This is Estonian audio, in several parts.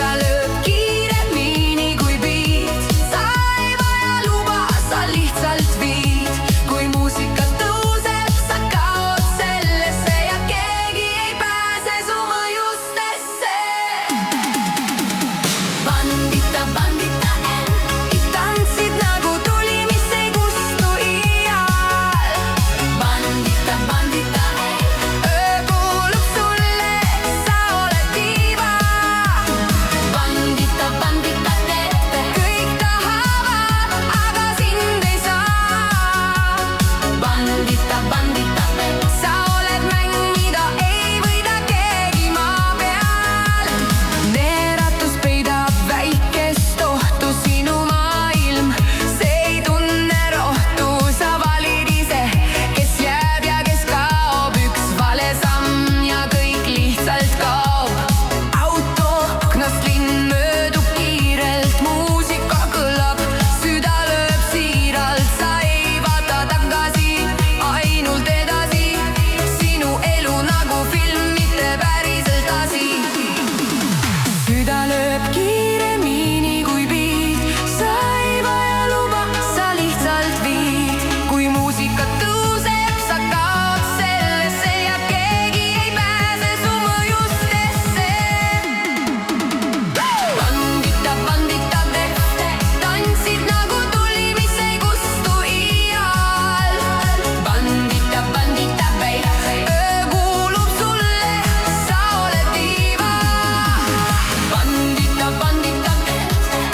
süda lööb kiiremini kui beat. Sa ei vaja luba, sa lihtsalt viid. Kui muusika tõuseb, sa kaod sellesse ja keegi ei pääse su mõjustesse. Bandita, bandita, tantsid nagu tuli, mis ei kustu iial. Bandita, bandita, öö kuulub sulle, sa oled diiva. Bandita, bandita, kõik tahavad, aga sind ei saa. Bandita, bandita, sa oled mäng, mida ei võida keegi maa peal. Neeratus peidab väikest ohtu, sinu maailm, see ei tunne rohtu. Sa valid ise, kes jääb ja kes kaob. Üks vale samm ja kõik lihtsalt kaob. Auto aknast linn möödub kiirelt, muusika kõlab, süda lööb siiralt. Sa ei vaata tagasi, ainult edasi. Sinu elu nagu film, mitte päriselt asi. Süda lööb kiiremini kui beat. Sa ei vaja luba, sa lihtsalt viid. Kui muusika tõuseb, sa kaod sellesse ja keegi ei pääse su mõjustesse. Bandita, bandita, tantsid nagu tuli, mis ei kustu iial. Bandita, bandita, öö kuulub sulle, sa oled diiva. Bandita, bandita,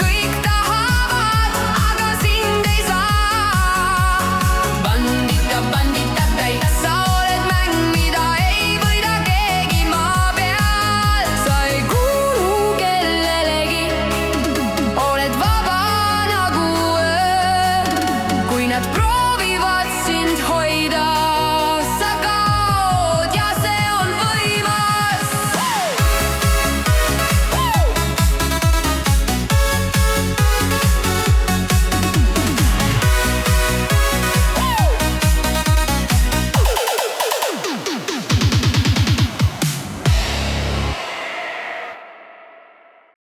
kõik tahavad, aga sind ei saa. Bandita, bandita, sa oled mäng, mida ei võida keegi maa peal. Sa ei kuulu kellelegi, oled vaba nagu öö. Kui nad proovivad sind hoida,